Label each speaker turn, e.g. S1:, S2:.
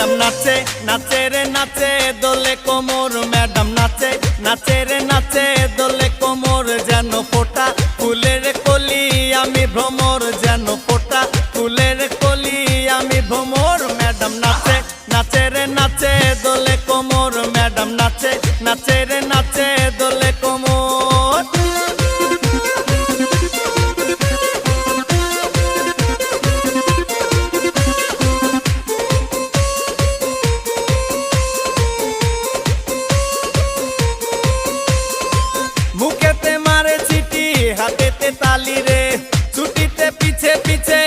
S1: Madam নাচে নাচে রে নাচে দোলে কোমর ম্যাডাম নাচে নাচে রে নাচে দোলে কোমর যেন ফোটা ফুলের কলি আমি ভ্রমর যেন ফোটা ফুলের কলি আমি ভ্রমর ম্যাডাম নাচে নাচে রে নাচে দোলে কোমর ম্যাডাম নাচে নাচে রে নাচে দোলে কোমর। মুখেতে মারে চিঠি হাতেতে তালি রে ছুটিতে পিছে পিছে